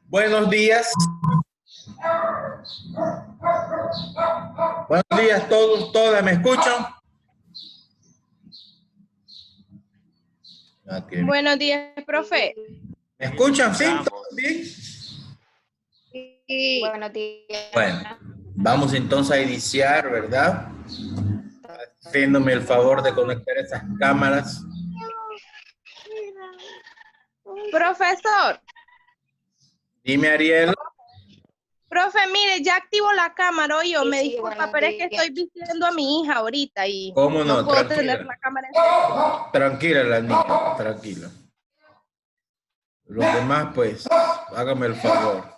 Buenos días. Buenos días todos, todas. ¿Me escuchan? Buenos días, profe. ¿Me escuchan? ¿Sí? ¿Todo bien? Sí. Buenos días. Bueno, vamos entonces a iniciar, ¿verdad? Haciéndome el favor de conectar esas cámaras. Profesor. Dime, Ariel. Profe, mire, ya activo la cámara, oye, me disculpa, pero es que estoy vistiendo a mi hija ahorita y ¿Cómo no? no puedo Tranquila. tener la cámara encendida. Tranquila, la niña, tranquila. Los demás, pues, hágame el favor.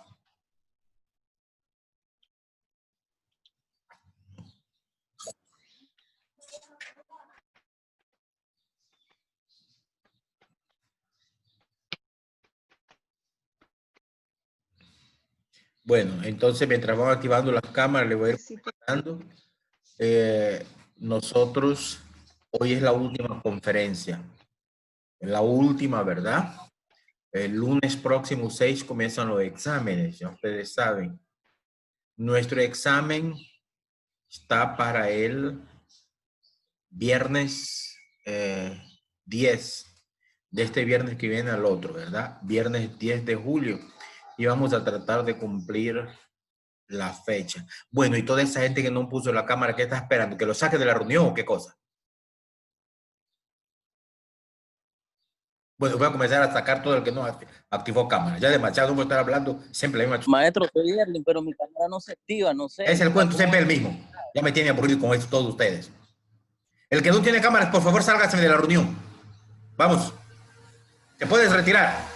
Bueno, entonces mientras vamos activando las cámaras, le voy a ir comentando. Nosotros, hoy es la última conferencia. La última, ¿verdad? El lunes próximo 6 comienzan los exámenes, ya ustedes saben. Nuestro examen está para el viernes 10, de este viernes que viene al otro, ¿verdad? Viernes 10 de julio. Y vamos a tratar de cumplir la fecha. Bueno, y toda esa gente que no puso la cámara, ¿qué está esperando? ¿Que lo saque de la reunión o qué cosa? Bueno, voy a comenzar a sacar todo el que no activó cámara. Ya demasiado no voy a estar hablando siempre la misma. Maestro, soy Erling, pero mi cámara no se activa, no sé. Es el cuento siempre el mismo. Ya me tiene aburrido con esto todos ustedes. El que no tiene cámaras, por favor, sálgase de la reunión. Vamos. Te puedes retirar.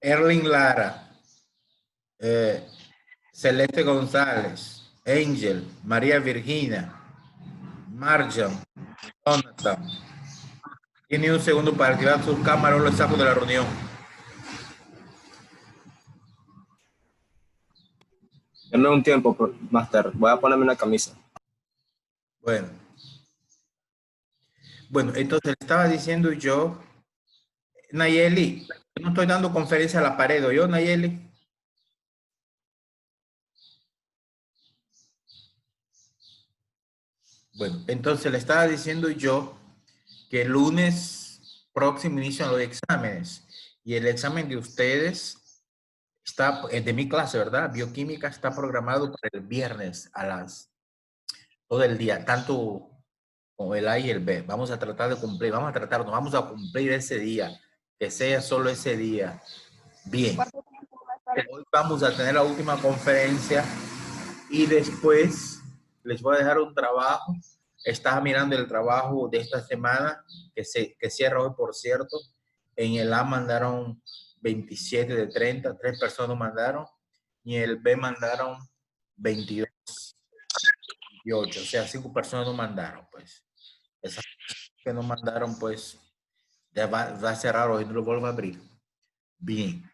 Erling Lara. Celeste González. Angel. María Virginia. Marjan. Jonathan. Tiene un segundo para activar sus cámaras o lo saco de la reunión. Dame un tiempo, Master. Voy a ponerme una camisa. Bueno. Bueno, entonces le estaba diciendo yo, Nayeli, no estoy dando conferencia a la pared, ¿o yo, Nayeli? Bueno, entonces le estaba diciendo yo que el lunes próximo inician los exámenes y el examen de ustedes está, de mi clase, ¿verdad? Bioquímica está programado para el viernes a todo el día, tanto con el A y el B. Vamos a tratar de cumplir, vamos a cumplir ese día, que sea solo ese día. Bien. Hoy vamos a tener la última conferencia y después les voy a dejar un trabajo. Estaba mirando el trabajo de esta semana, que cierra hoy, por cierto. En el A mandaron 27 de 30, 3 personas mandaron, y en el B mandaron 22, 28, o sea, 5 personas no mandaron, pues. Esas que no mandaron, pues, ya va a cerrar hoy, no lo vuelvo a abrir. Bien.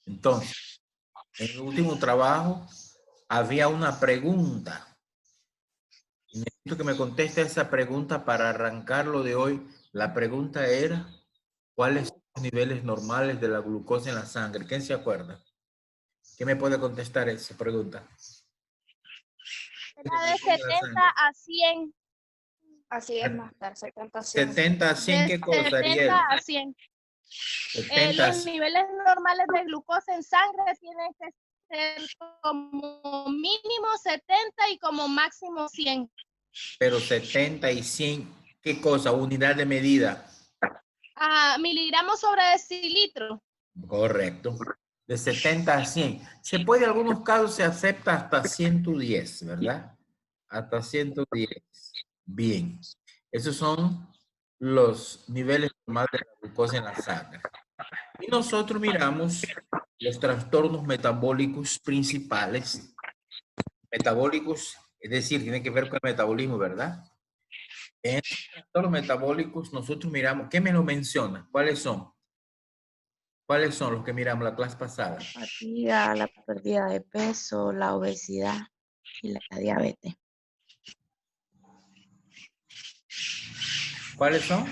Entonces, en el último trabajo había una pregunta. Y necesito que me conteste esa pregunta para arrancarlo de hoy. La pregunta era, ¿cuáles son los niveles normales de la glucosa en la sangre? ¿Quién se acuerda? ¿Quién me puede contestar esa pregunta? Era de 70 a 100. Así es, Master, 70 a 100. 70 a 100, ¿qué cosa, 70 Ariel? a 100. 70 a Los 100. niveles normales de glucosa en sangre tienen que ser como mínimo 70 y como máximo 100. Pero 70 y 100, ¿qué cosa? Unidad de medida. Miligramos sobre decilitro. Correcto. De 70 a 100. Se puede, en algunos casos se acepta hasta 110, ¿verdad? Hasta 110. Bien. Esos son los niveles normales de la glucosa en la sangre. Y nosotros miramos los trastornos metabólicos principales. Metabólicos Es decir, tiene que ver con el metabolismo, ¿verdad? En todos los metabólicos nosotros miramos, ¿qué me lo menciona? ¿Cuáles son? ¿Cuáles son los que miramos la clase pasada? Fatiga, la pérdida de peso, la obesidad y la diabetes. ¿Cuáles son?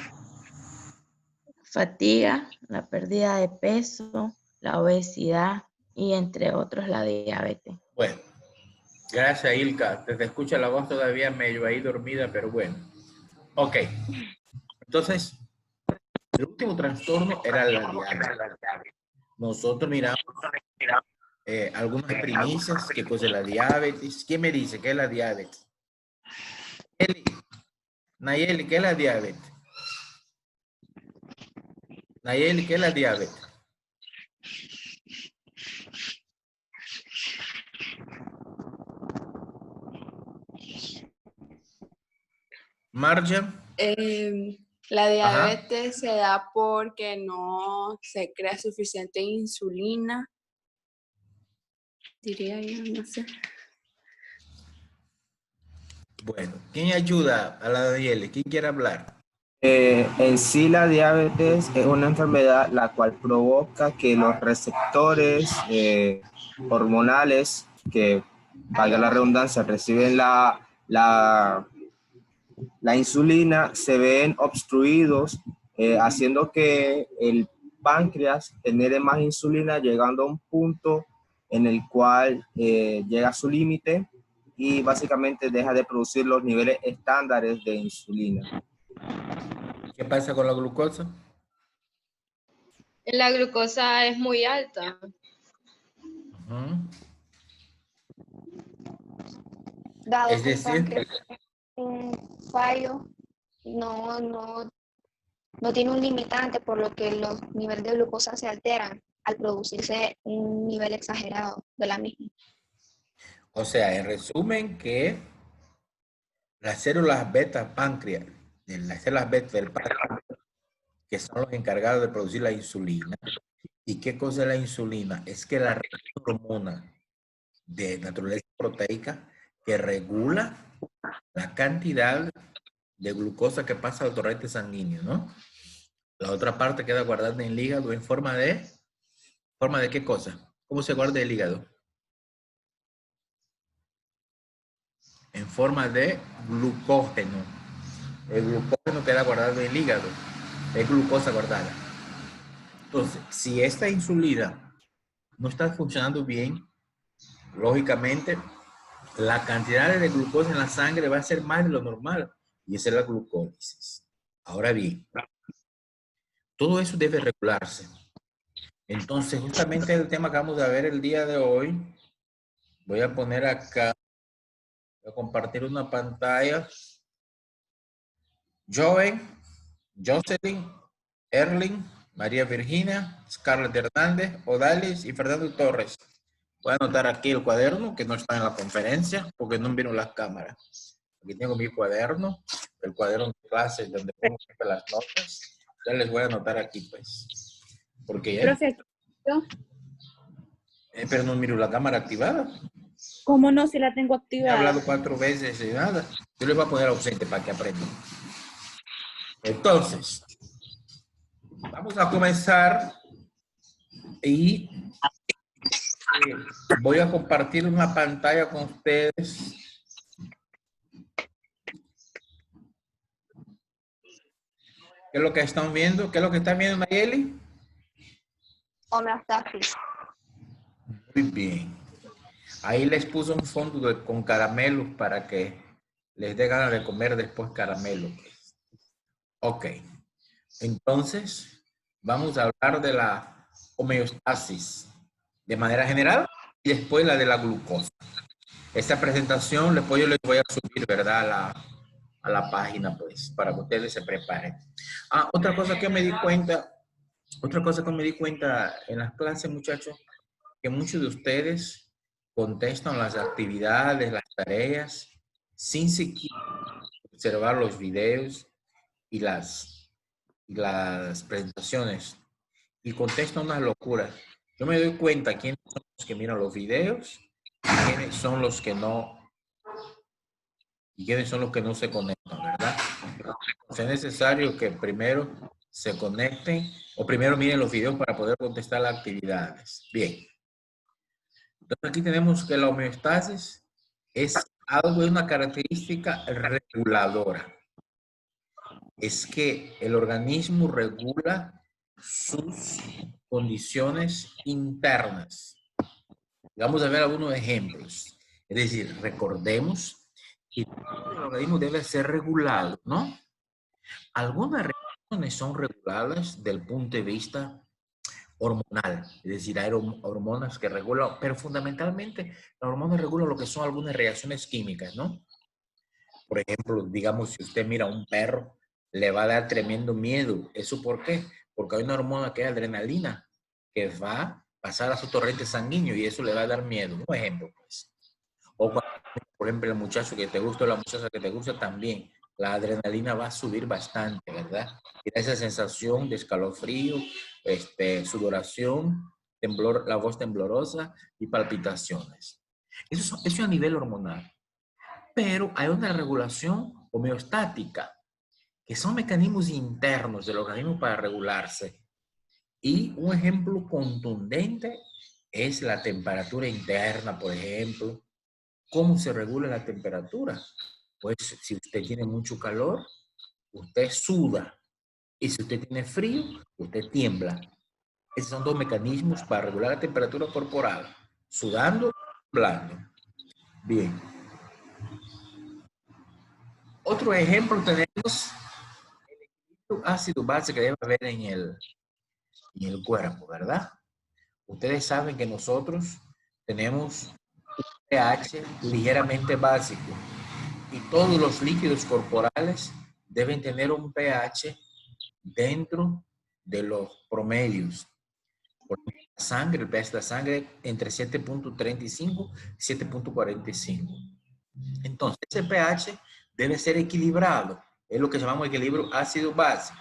Fatiga, la pérdida de peso, la obesidad y entre otros la diabetes. Bueno, gracias Ilka. Te escucha la voz todavía medio ahí dormida, pero bueno. Ok. Entonces, el último trastorno era la diabetes. Nosotros miramos algunas premisas, qué cosa es la diabetes. ¿Quién me dice qué es la diabetes? Nayeli, ¿qué es la diabetes? Nayeli, ¿qué es la diabetes? Marja. La diabetes se da porque no se crea suficiente insulina, diría yo, no sé. Bueno, ¿quién ayuda a la Nayeli? ¿Quién quiere hablar? En sí la diabetes es una enfermedad la cual provoca que los receptores hormonales, que valga la redundancia, reciben la insulina, se ven obstruidos, haciendo que el páncreas genere más insulina, llegando a un punto en el cual llega a su límite y básicamente deja de producir los niveles estándares de insulina. ¿Qué pasa con la glucosa? La glucosa es muy alta. Dado Es que el decir, páncreas es un fallo, no tiene un limitante, por lo que los niveles de glucosa se alteran al producirse un nivel exagerado de la misma. o sea, en resumen que las células beta páncreas, las células beta del páncreas, que son los encargados de producir la insulina. ¿Y qué cosa es la insulina? Es que la hormona de naturaleza proteica que regula la cantidad de glucosa que pasa al torrente sanguíneo, ¿no? La otra parte queda guardada en el hígado en forma de qué cosa? ¿Cómo se guarda el hígado? En forma de glucógeno. El glucógeno queda guardado en el hígado. Es glucosa guardada. Entonces, si esta insulina no está funcionando bien, lógicamente, la cantidad de glucosa en la sangre va a ser más de lo normal. Y esa es la glucólisis. Ahora bien, todo eso debe regularse. Entonces, justamente el tema que vamos a ver el día de hoy, voy a poner acá, voy a compartir una pantalla. Joey, Jocelyn, Erling, María Virginia, Scarlett Hernández, Odalis y Fernando Torres. Voy a anotar aquí el cuaderno que no está en la conferencia porque no vino las cámaras. Aquí tengo mi cuaderno, el cuaderno de clase donde pongo las notas. Ya les voy a anotar aquí, pues. Porque Profe, pero no miro la cámara activada. ¿cómo no si la tengo He activada? hablado 4 veces y nada. Yo les voy a poner ausente para que aprendan. Entonces, vamos a comenzar y voy a compartir una pantalla con ustedes. ¿Qué es lo que están viendo? ¿Qué es lo que están viendo, Nayeli? Homeostasis. Muy bien. Ahí les puse un fondo con caramelos para que les dé ganas de comer después caramelo. Ok. Entonces, vamos a hablar de la homeostasis de manera general y después la de la glucosa. Esta presentación después yo les voy a subir, ¿verdad? A la página, pues, para que ustedes se preparen. Otra cosa que me di cuenta en las clases, muchachos, que muchos de ustedes contestan las actividades, las tareas, sin siquiera observar los videos y las presentaciones, y contestan unas locuras. Yo me doy cuenta quiénes son los que miran los videos y quiénes son los que no y quiénes son los que no se conectan, ¿verdad? Es necesario que primero se conecten o primero miren los videos para poder contestar las actividades. Bien. Entonces aquí tenemos que la homeostasis es algo de una característica reguladora. Es que el organismo regula sus condiciones internas. Vamos a ver algunos ejemplos. Es decir, recordemos que el organismo debe ser regulado, ¿no? Algunas reacciones son reguladas del punto de vista hormonal, es decir, hay hormonas que regulan, pero fundamentalmente las hormonas regulan lo que son algunas reacciones químicas, ¿no? Por ejemplo, digamos, si usted mira a un perro, le va a dar tremendo miedo. ¿Eso por qué? Porque hay una hormona que es adrenalina, que va a pasar a su torrente sanguíneo y eso le va a dar miedo. Un ejemplo, pues. O cuando, por ejemplo, el muchacho que te gusta o la muchacha que te gusta también, la adrenalina va a subir bastante, ¿verdad? Y da esa sensación de escalofrío, sudoración, temblor, la voz temblorosa y palpitaciones. Eso a nivel hormonal. Pero hay una regulación homeostática, que son mecanismos internos del organismo para regularse. Y un ejemplo contundente es la temperatura interna, por ejemplo. ¿Cómo se regula la temperatura? Pues si usted tiene mucho calor, usted suda. Y si usted tiene frío, usted tiembla. Esos son dos mecanismos para regular la temperatura corporal. Sudando, temblando. Bien. Otro ejemplo tenemos el equilibrio ácido-base que debe haber en el cuerpo, ¿verdad? Ustedes saben que nosotros tenemos un pH ligeramente básico y todos los líquidos corporales deben tener un pH dentro de los promedios. Por ejemplo, la sangre, el pH de la sangre entre 7.35 y 7.45. Entonces, ese pH debe ser equilibrado. Es lo que llamamos equilibrio ácido-base.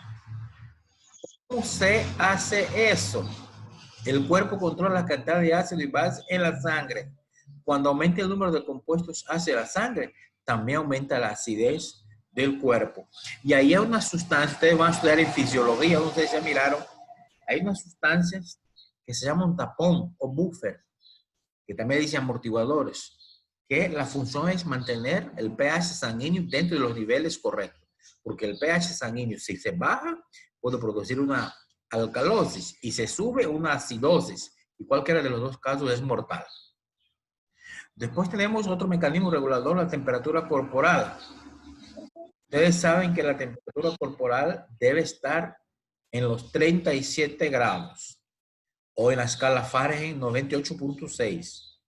¿Cómo se hace eso? El cuerpo controla la cantidad de ácido y base en la sangre. Cuando aumenta el número de compuestos ácidos en la sangre, también aumenta la acidez del cuerpo. Y ahí hay una sustancia, ustedes van a estudiar en fisiología, ustedes ya miraron, hay unas sustancias que se llaman tapón o buffer, que también dicen amortiguadores, que la función es mantener el pH sanguíneo dentro de los niveles correctos. Porque el pH sanguíneo, si se baja, puede producir una alcalosis y se sube una acidosis. Y cualquiera de los dos casos es mortal. Después tenemos otro mecanismo regulador, la temperatura corporal. Ustedes saben que la temperatura corporal debe estar en los 37 grados o en la escala Fahrenheit 98.6.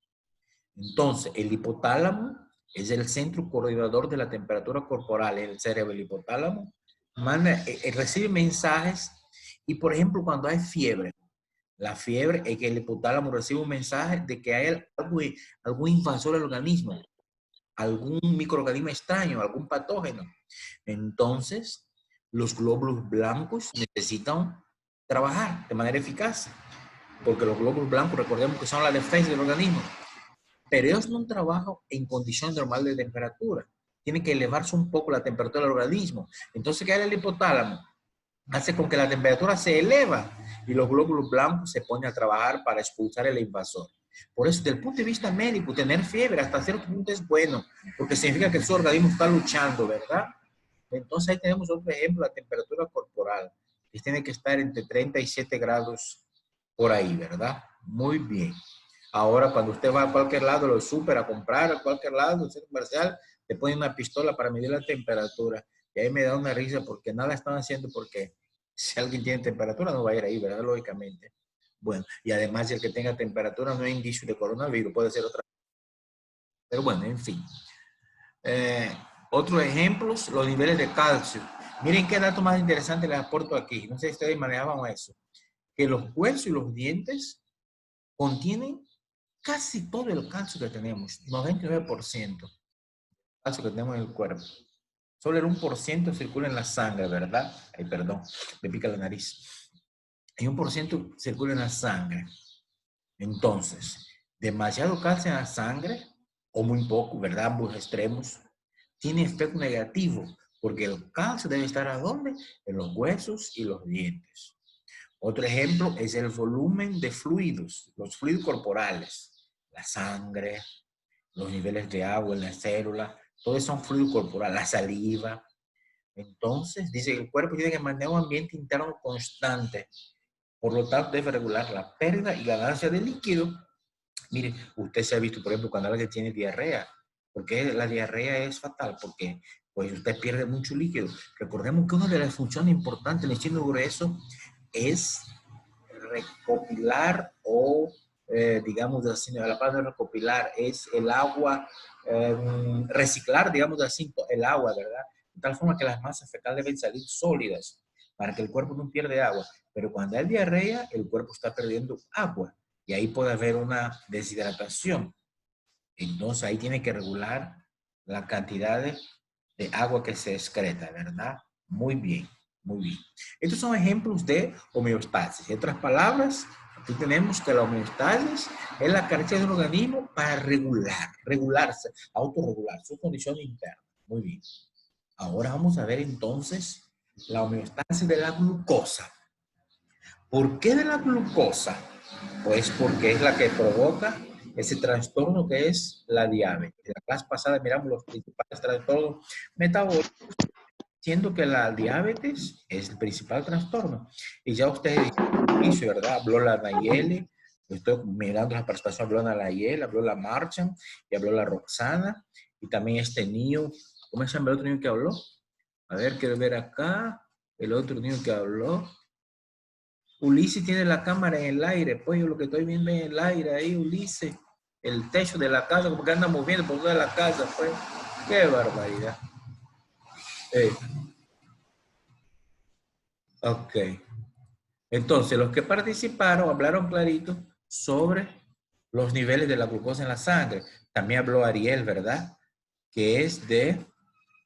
Entonces, el hipotálamo es el centro coordinador de la temperatura corporal en el cerebro. El hipotálamo recibe mensajes y, por ejemplo, cuando hay fiebre, la fiebre es que el hipotálamo recibe un mensaje de que hay algún invasor al organismo, algún microorganismo extraño, algún patógeno. Entonces, los glóbulos blancos necesitan trabajar de manera eficaz, porque los glóbulos blancos, recordemos que son la defensa del organismo. Pero ellos no trabajan en condiciones normales de temperatura. Tienen que elevarse un poco la temperatura del organismo. Entonces, ¿qué hace el hipotálamo? Hace con que la temperatura se eleva y los glóbulos blancos se ponen a trabajar para expulsar el invasor. Por eso, desde el punto de vista médico, tener fiebre hasta cierto punto es bueno, porque significa que su organismo está luchando, ¿verdad? Entonces, ahí tenemos otro ejemplo, la temperatura corporal, que tiene que estar entre 37 grados por ahí, ¿verdad? Muy bien. Ahora, cuando usted va a cualquier lado, lo super a comprar, a cualquier lado, el centro comercial, te ponen una pistola para medir la temperatura. Y ahí me da una risa porque nada están haciendo porque si alguien tiene temperatura no va a ir ahí, ¿verdad? Lógicamente. Bueno, y además el que tenga temperatura no es indicio de coronavirus, puede ser otra. Pero bueno, en fin. Otros ejemplos, los niveles de calcio. Miren qué dato más interesante les aporto aquí. No sé si ustedes manejaban eso. Que los huesos y los dientes contienen casi todo el calcio que tenemos, 99% calcio que tenemos en el cuerpo. Solo el 1% circula en la sangre, ¿verdad? Ay, perdón, me pica la nariz. El 1% circula en la sangre. Entonces, demasiado calcio en la sangre, o muy poco, ¿verdad? Ambos extremos, tiene efecto negativo, porque el calcio debe estar ¿a dónde? En los huesos y los dientes. Otro ejemplo es el volumen de fluidos, los fluidos corporales, la sangre, los niveles de agua en la célula, todo eso son fluidos corporales, la saliva. Entonces, dice que el cuerpo tiene que mantener un ambiente interno constante. Por lo tanto, debe regular la pérdida y ganancia de líquido. Mire, usted se ha visto, por ejemplo, cuando alguien tiene diarrea. Porque la diarrea es fatal, porque pues usted pierde mucho líquido. Recordemos que una de las funciones importantes del intestino grueso es recopilar o, digamos así, la palabra recopilar es el agua, reciclar, digamos así, el agua, ¿verdad? De tal forma que las masas fecales deben salir sólidas para que el cuerpo no pierda agua. Pero cuando hay diarrea, el cuerpo está perdiendo agua y ahí puede haber una deshidratación. Entonces ahí tiene que regular la cantidad de agua que se excreta, ¿verdad? Muy bien, muy bien. Estos son ejemplos de homeostasis. En otras palabras, aquí tenemos que la homeostasis es la característica de un organismo para regularse, autorregular su condición interna. Muy bien. Ahora vamos a ver entonces la homeostasis de la glucosa. ¿Por qué de la glucosa? Pues porque es la que provoca ese trastorno que es la diabetes. En la clase pasada miramos los principales trastornos metabólicos, siendo que la diabetes es el principal trastorno. Y ya ustedes dijeron, ¿verdad? Habló la Nayeli, estoy mirando la participación, habló la Nayeli, habló la Marchan, y habló la Roxana, y también este niño, ¿cómo se llama el otro niño que habló? A ver, quiero ver acá, el otro niño que habló. Ulises tiene la cámara en el aire, pues yo lo que estoy viendo en el aire ahí, Ulises, el techo de la casa, como que anda moviendo por toda la casa, pues, qué barbaridad. Ok. Entonces, los que participaron hablaron clarito sobre los niveles de la glucosa en la sangre. También habló Ariel, ¿verdad? Que es de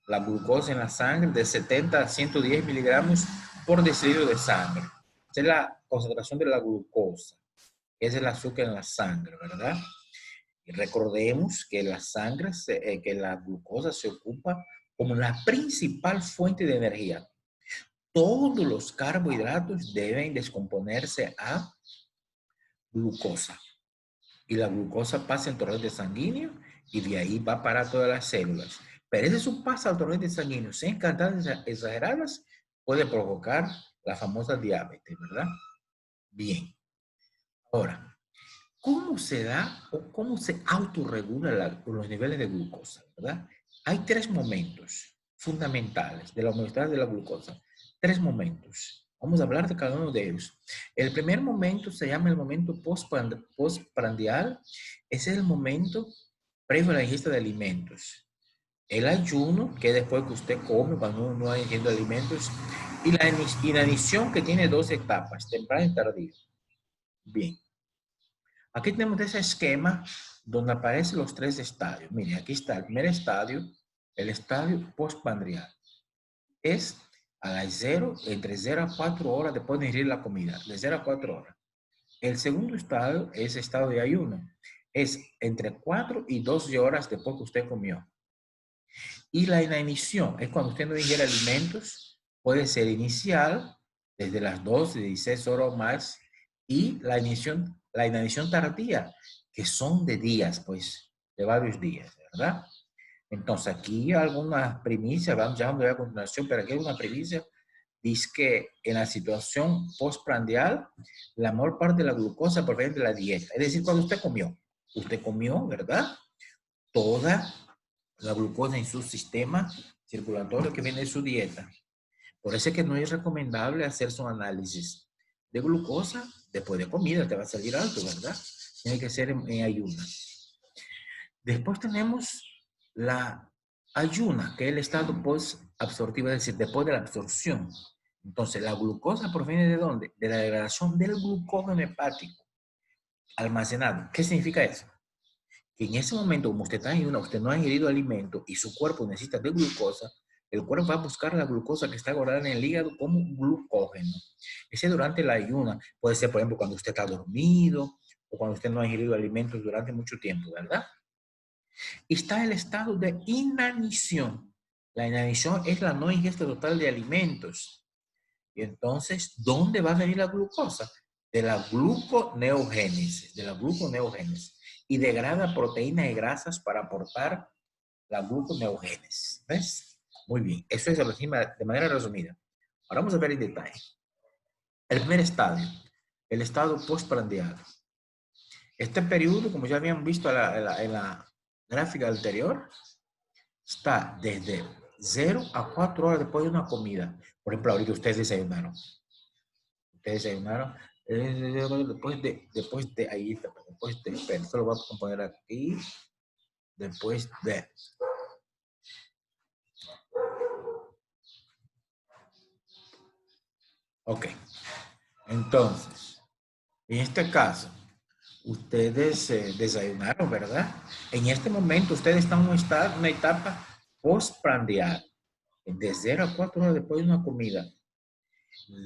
la glucosa en la sangre de 70 a 110 miligramos por decilitro de sangre. Esa es la concentración de la glucosa. Es el azúcar en la sangre, ¿verdad? Y recordemos que la sangre, que la glucosa se ocupa como la principal fuente de energía. Todos los carbohidratos deben descomponerse a glucosa. Y la glucosa pasa en torrente sanguíneo y de ahí va para todas las células. Pero ese su paso al torrente sanguíneo sin cantidades exageradas puede provocar la famosa diabetes, ¿verdad? Bien. Ahora, ¿cómo se da o cómo se autorregula los niveles de glucosa, verdad? Hay tres momentos fundamentales de la homeostasis de la glucosa. Tres momentos. Vamos a hablar de cada uno de ellos. El primer momento se llama el momento postprandial. Ese es el momento previo a la ingesta de alimentos. El ayuno, que es después que usted come, cuando uno no ha ingerido alimentos. Y la inanición, que tiene dos etapas, temprana y tardía. Bien. Aquí tenemos ese esquema donde aparecen los tres estadios. Miren, aquí está el primer estadio, el estadio postprandial. Es a las 0, entre 0 a 4 horas después de ingerir la comida, de 0 a 4 horas. El segundo estadio es estado de ayuno. Es entre 4 y 12 horas después que usted comió. Y la inanición es cuando usted no ingiere alimentos, puede ser inicial, desde las 12, 16 horas o más, y la inanición tardía, que son de días, pues, de varios días, ¿verdad? Entonces, aquí algunas primicias, vamos a ver a continuación, pero aquí hay una primicia, dice que en la situación postprandial, la mayor parte de la glucosa proviene de la dieta. Es decir, cuando usted comió, ¿verdad? Toda la glucosa en su sistema circulatorio que viene de su dieta. Por eso es que no es recomendable hacerse un análisis de glucosa después de comida, te va a salir alto, ¿verdad? Tiene que ser en ayuna. Después tenemos la ayuna, que es el estado post-absortivo, es decir, después de la absorción. Entonces, la glucosa proviene ¿de dónde? De la degradación del glucógeno hepático almacenado. ¿Qué significa eso? Que en ese momento, como usted está en ayuna, usted no ha ingerido alimento y su cuerpo necesita de glucosa, el cuerpo va a buscar la glucosa que está guardada en el hígado como glucógeno. Ese durante la ayuna puede ser, por ejemplo, cuando usted está dormido o cuando usted no ha ingerido alimentos durante mucho tiempo, ¿verdad? Está el estado de inanición. La inanición es la no ingesta total de alimentos. Y entonces, ¿dónde va a venir la glucosa? De la gluconeogénesis, y degrada proteínas y grasas para aportar la gluconeogénesis. ¿Ves? Muy bien, eso es de manera resumida. Ahora vamos a ver en detalle. El primer estadio, el estado postprandial. Este periodo, como ya habían visto en la gráfica anterior, está desde 0 a 4 horas después de una comida. Por ejemplo, ahorita ustedes desayunaron. Después de ahí, espera, esto lo voy a poner aquí. Después de. Ok. Entonces, en este caso, ustedes desayunaron, ¿verdad? En este momento, ustedes están en una etapa postprandial. De 0 a 4 horas después de una comida,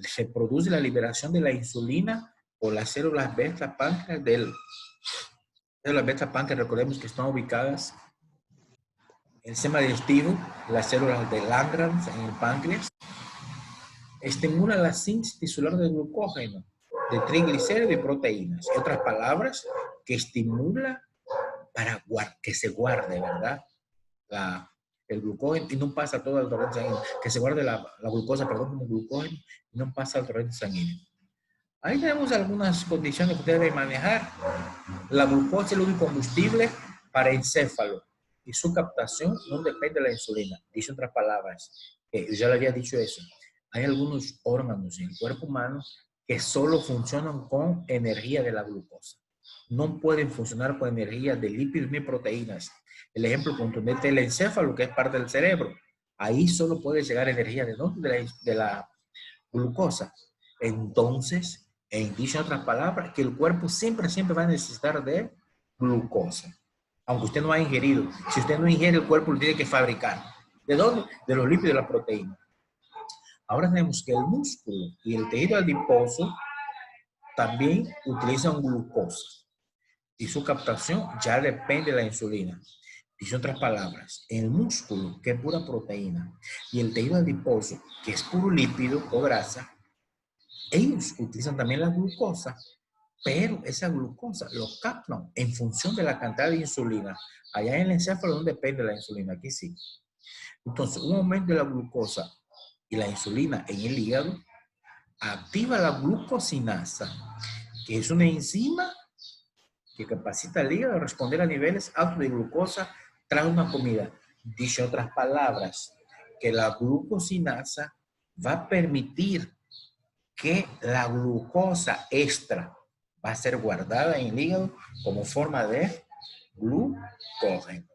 se produce la liberación de la insulina por las células beta páncreas células beta páncreas, recordemos que están ubicadas en el sistema digestivo, las células de Langerhans en el páncreas. Estimula la síntesis tisular de glucógeno, de triglicéridos y proteínas. En otras palabras, que estimula para que se guarde, ¿verdad? El glucógeno y no pasa todo al torrente sanguíneo. Que se guarde la glucosa, perdón, como glucógeno y no pasa al torrente sanguíneo. Ahí tenemos algunas condiciones que usted debe manejar. La glucosa es el único combustible para encéfalo y su captación no depende de la insulina. Dice otras palabras, yo ya le había dicho eso. Hay algunos órganos en el cuerpo humano que solo funcionan con energía de la glucosa. No pueden funcionar con energía de lípidos ni proteínas. El ejemplo contundente es el encéfalo, que es parte del cerebro. Ahí solo puede llegar energía de la glucosa. Entonces, dicho en otras palabras, que el cuerpo siempre va a necesitar de glucosa. Aunque usted no haya ingerido. Si usted no ingiere, el cuerpo lo tiene que fabricar. ¿De dónde? De los lípidos y de la proteína. Ahora tenemos que el músculo y el tejido adiposo también utilizan glucosa. Y su captación ya depende de la insulina. Dice otras palabras, el músculo, que es pura proteína, y el tejido adiposo, que es puro lípido o grasa, ellos utilizan también la glucosa, pero esa glucosa lo captan en función de la cantidad de insulina. Allá en el encéfalo no depende de la insulina, aquí sí. Entonces, un aumento de la glucosa y la insulina en el hígado activa la glucosinasa, que es una enzima que capacita al hígado a responder a niveles altos de glucosa tras una comida. Dicho en otras palabras, que la glucosinasa va a permitir que la glucosa extra va a ser guardada en el hígado como forma de glucógeno.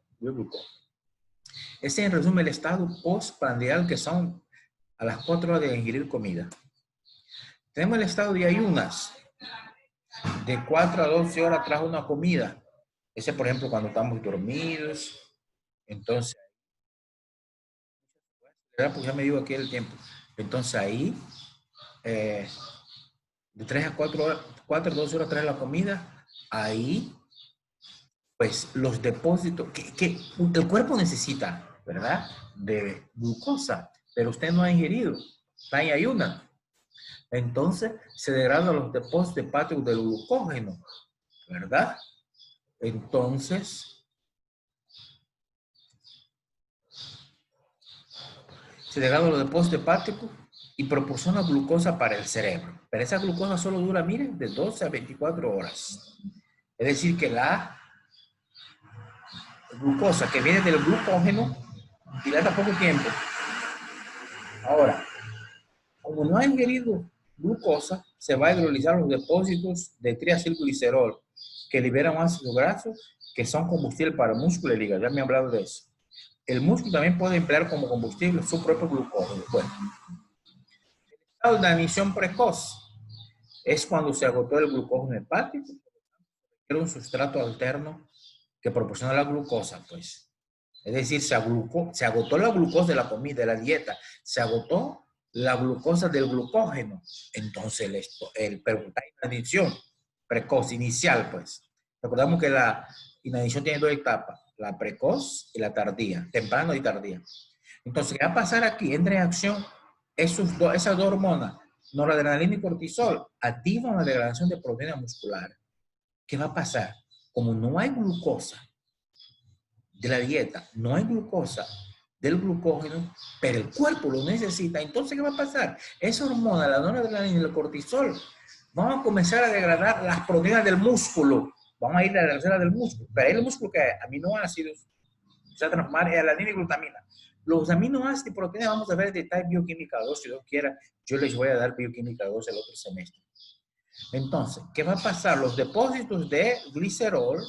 Ese en resumen el estado postprandial, que son a las 4 horas de ingerir comida. Tenemos el estado de ayunas, de 4 a 12 horas tras una comida. Ese, por ejemplo, cuando estamos dormidos. Entonces, pues ya me digo aquí el tiempo. Entonces ahí, de 3 a 4 horas, 4 a 12 horas tras la comida, ahí, pues los depósitos que el cuerpo necesita, ¿verdad? De glucosa, pero usted no ha ingerido, está en ayunas. Entonces se degradan los depósitos hepáticos del glucógeno, ¿verdad? Entonces, se degradan los depósitos hepáticos y proporciona glucosa para el cerebro. Pero esa glucosa solo dura, miren, de 12 a 24 horas. Es decir, que la glucosa que viene del glucógeno dilata poco tiempo. Ahora, como no ha ingerido glucosa, se va a hidrolizar los depósitos de triacilglicerol que liberan ácidos grasos que son combustible para el músculo y el hígado. Ya me he hablado de eso. El músculo también puede emplear como combustible su propio glucógeno. Bueno, el estado de emisión precoz es cuando se agotó el glucógeno hepático, era un sustrato alterno que proporciona la glucosa, pues. Es decir, se agotó la glucosa de la comida, de la dieta, se agotó la glucosa del glucógeno. Entonces, el inanición precoz, inicial, pues. Recordamos que la inanición tiene 2 etapas. la precoz y la tardía, temprano y tardía. Entonces, ¿qué va a pasar aquí? Entra en acción esas dos hormonas, noradrenalina y cortisol, activan la degradación de proteína muscular. ¿Qué va a pasar? Como no hay glucosa de la dieta, no hay glucosa del glucógeno, pero el cuerpo lo necesita, entonces ¿qué va a pasar? Esa hormona, la noradrenalina y el cortisol, van a comenzar a degradar las proteínas del músculo, van a ir a la célula del músculo, pero el músculo que aminoácidos se va a transformar en alanina y glutamina. Los aminoácidos y proteínas vamos a ver detalles bioquímica 2, si Dios quiera, yo les voy a dar bioquímica 2 el otro semestre. Entonces, ¿qué va a pasar? Los depósitos de glicerol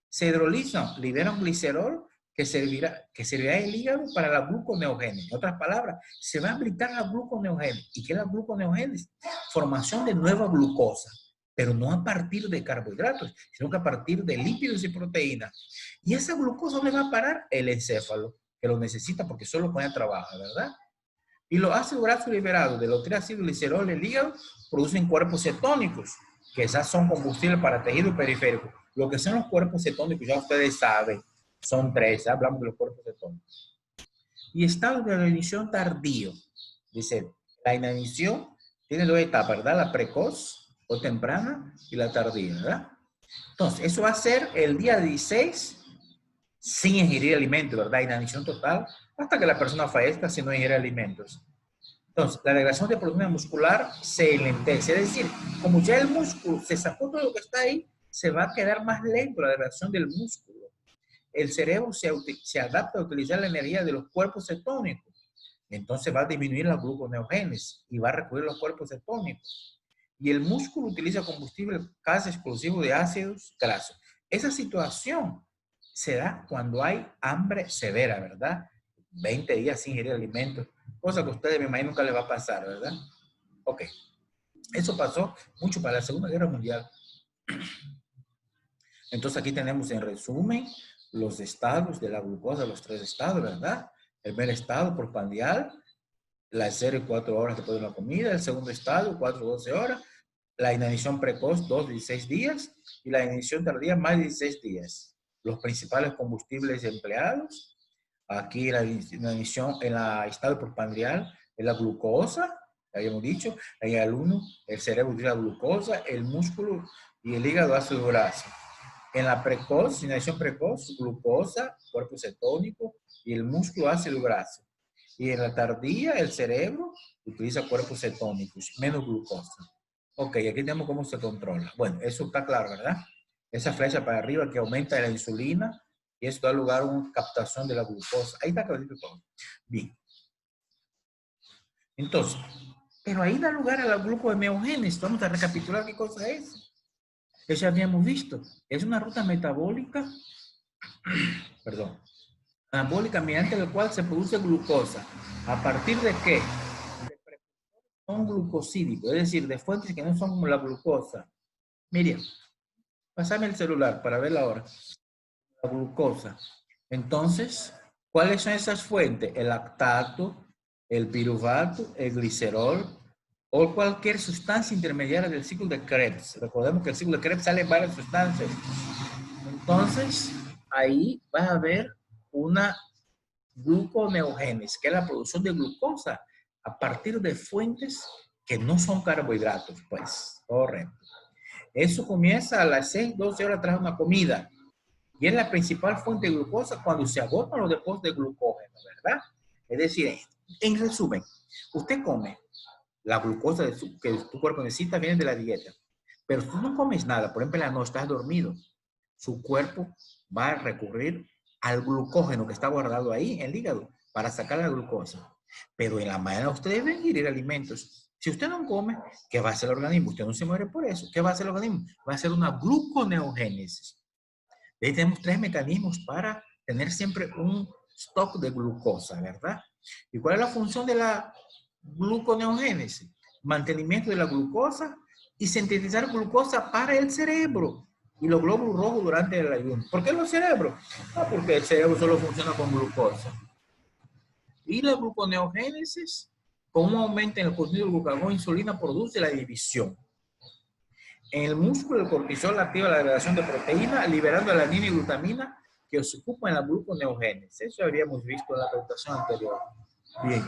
se hidrolizan, liberan glicerol que servirá el hígado para la gluconeogénesis. En otras palabras, se va a habilitar la gluconeogénesis. ¿Y qué es la gluconeogénesis? Formación de nueva glucosa, pero no a partir de carbohidratos, sino que a partir de lípidos y proteínas. Y esa glucosa, ¿dónde va a parar? El encéfalo, que lo necesita porque solo con ella trabaja, ¿verdad? Y los ácidos grasos liberados de los triácidos glicerol del hígado producen cuerpos cetónicos, que esas son combustibles para tejido periférico. Lo que son los cuerpos cetónicos, ya ustedes saben, son tres, hablamos de los cuerpos cetónicos. Y estado de inanición tardío. Dice, la inanición tiene dos etapas, ¿verdad? La precoz o temprana y la tardía, ¿verdad? Entonces, eso va a ser el día 16 sin ingerir alimentos, ¿verdad? Inanición total hasta que la persona fallezca si no ingiere alimentos. Entonces, la degradación de proteína muscular se lentece. Es decir, como ya el músculo se sacó todo lo que está ahí, se va a quedar más lento la degradación del músculo. El cerebro se adapta a utilizar la energía de los cuerpos cetónicos. Entonces va a disminuir la gluconeogénesis y va a recurrir a los cuerpos cetónicos. Y el músculo utiliza combustible casi exclusivo de ácidos grasos. Esa situación se da cuando hay hambre severa, ¿verdad? 20 días sin ingerir alimentos, cosa que a ustedes me imagino nunca les va a pasar, ¿verdad? Ok. Eso pasó mucho para la Segunda Guerra Mundial. Entonces aquí tenemos en resumen los estados de la glucosa, los tres estados, ¿verdad? El primer estado postprandial, las 0 y 4 horas después de la comida. El segundo estado, 4 y 12 horas. La inanición precoz, 2 y 16 días. Y la inanición tardía, más de 16 días. Los principales combustibles empleados. Aquí la inanición en el estado postprandial es la glucosa, ya habíamos dicho. En el 1, el cerebro utiliza glucosa, el músculo y el hígado ácido graso. En la precoz, inanición precoz, glucosa, cuerpo cetónico y el músculo ácido graso. Y en la tardía, el cerebro utiliza cuerpos cetónicos, menos glucosa. Ok, aquí tenemos cómo se controla. Bueno, eso está claro, ¿verdad? Esa flecha para arriba que aumenta la insulina y eso da lugar a una captación de la glucosa. Ahí está clarito todo. Bien. Entonces, pero ahí da lugar a la gluconeogénesis. Vamos a recapitular qué cosa es. Eso ya habíamos visto. Es una ruta metabólica, perdón, anabólica mediante la cual se produce glucosa. ¿A partir de qué? De precursores no glucosídicos, es decir, de fuentes que no son como la glucosa. Miriam, pásame el celular para ver la hora. La glucosa. Entonces, ¿cuáles son esas fuentes? El lactato, el piruvato, el glicerol, o cualquier sustancia intermediaria del ciclo de Krebs. Recordemos que el ciclo de Krebs sale varias sustancias. Entonces, ahí va a haber una gluconeogénesis, que es la producción de glucosa a partir de fuentes que no son carbohidratos, pues, correcto. Eso comienza a las 6, 12 horas tras una comida. Y es la principal fuente de glucosa cuando se agotan los depósitos de glucógeno, ¿verdad? Es decir, en resumen, usted come la glucosa que tu cuerpo necesita, viene de la dieta. Pero tú no comes nada, por ejemplo, en la noche estás dormido. Su cuerpo va a recurrir al glucógeno que está guardado ahí en el hígado para sacar la glucosa. Pero en la mañana usted debe ingerir alimentos. Si usted no come, ¿qué va a hacer el organismo? Usted no se muere por eso. ¿Qué va a hacer el organismo? Va a hacer una gluconeogénesis. Ahí tenemos 3 mecanismos para tener siempre un stock de glucosa, ¿verdad? ¿Y cuál es la función de la gluconeogénesis? Mantenimiento de la glucosa y sintetizar glucosa para el cerebro y los glóbulos rojos durante el ayuno. ¿Por qué los cerebros? No, porque el cerebro solo funciona con glucosa. Y la gluconeogénesis, como aumenta el contenido de glucagón e insulina, produce la división. En el músculo, el cortisol activa la degradación de proteína, liberando alanina y glutamina, que se ocupan en la gluconeogénesis. Eso habíamos visto en la presentación anterior. Bien.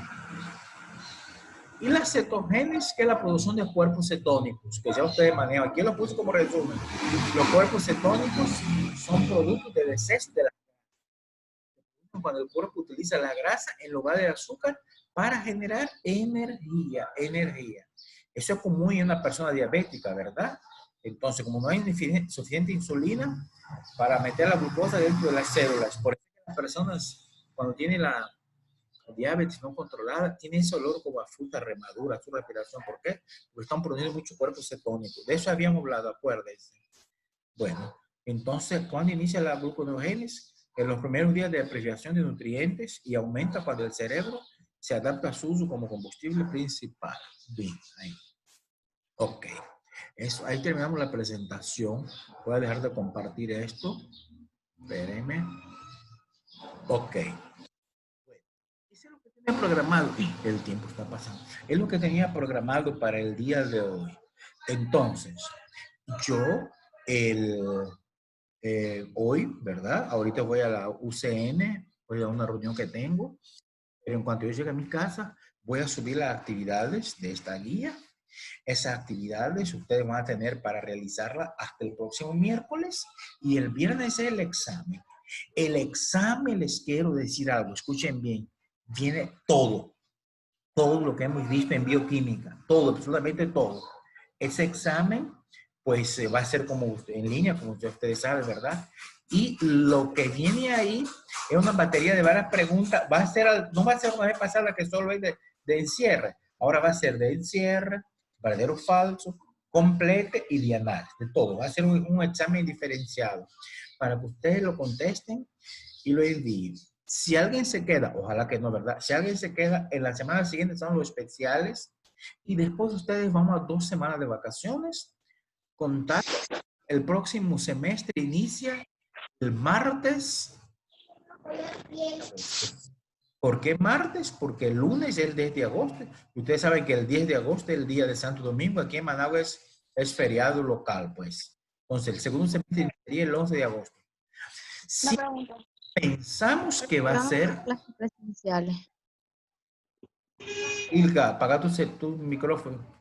Y la cetogénesis, que es la producción de cuerpos cetónicos, que ya ustedes manejan. Aquí lo puse como resumen. Los cuerpos cetónicos son productos de deceso de la grasa. Cuando el cuerpo utiliza la grasa en lugar del azúcar para generar energía. Eso es común en una persona diabética, ¿verdad? Entonces, como no hay suficiente insulina para meter la glucosa dentro de las células, por eso las personas cuando tienen la diabetes no controlada, tienen ese olor como a fruta remadura, su respiración. ¿Por qué? Porque están produciendo muchos cuerpos cetónicos. De eso habíamos hablado, acuérdense. Bueno, entonces, ¿cuándo inicia la gluconeogénesis? En los primeros días de depreciación de nutrientes y aumenta cuando el cerebro se adapta a su uso como combustible principal. Bien, ahí. Ok. Eso, ahí terminamos la presentación. Voy a dejar de compartir esto. Espérenme. Ok. Eso es lo que tenía programado. El tiempo está pasando. Es lo que tenía programado para el día de hoy. Entonces, yo hoy, ¿verdad? Ahorita voy a la UCN, voy a una reunión que tengo. Pero en cuanto yo llegue a mi casa, voy a subir las actividades de esta guía. Esas actividades ustedes van a tener para realizarla hasta el próximo miércoles. Y el viernes es el examen. El examen, les quiero decir algo, escuchen bien, viene todo lo que hemos visto en bioquímica, todo, absolutamente todo. Ese examen, pues va a ser como en línea, como ustedes saben, ¿verdad? Y lo que viene ahí es una batería de varias preguntas. Va a ser, no va a ser una vez pasada que solo es de encierre. Ahora va a ser de encierre, verdadero o falso, complete y dianal, de todo. Va a ser un examen diferenciado para que ustedes lo contesten y lo envíen. Si alguien se queda, ojalá que no, ¿verdad? Si alguien se queda, en la semana siguiente son los especiales y después ustedes vamos a 2 semanas de vacaciones. Contar, el próximo semestre inicia el martes. ¿Por qué martes? Porque el lunes es el 10 de agosto. Ustedes saben que el 10 de agosto es el día de Santo Domingo. Aquí en Managua es feriado local, pues. Entonces, el segundo semestre sería el 11 de agosto. Si pensamos que va a ser... Clases presenciales. Ilka, apaga tu micrófono.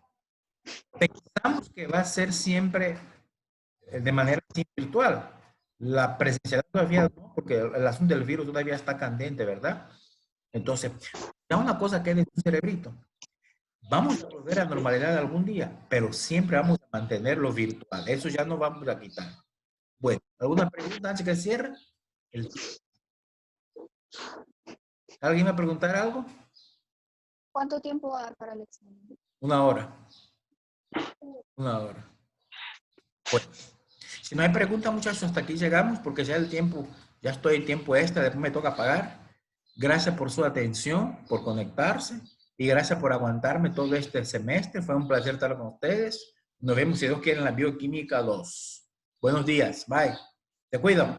Pensamos que va a ser siempre de manera virtual. La presencialidad todavía no, porque el asunto del virus todavía está candente, ¿verdad? Entonces, ya una cosa que es de un cerebrito. Vamos a volver a la normalidad algún día, pero siempre vamos a mantenerlo virtual. Eso ya no vamos a quitar. Bueno, ¿alguna pregunta antes que cierre? ¿Alguien va a preguntar algo? ¿Cuánto tiempo va a dar para el examen? 1 hora. 1 hora. Bueno, si no hay preguntas, muchachos, hasta aquí llegamos porque ya el tiempo, ya estoy en tiempo extra, después me toca pagar. Gracias por su atención, por conectarse y gracias por aguantarme todo este semestre. Fue un placer estar con ustedes. Nos vemos, si Dios quiere, en la Bioquímica 2. Buenos días. Bye. Te cuido.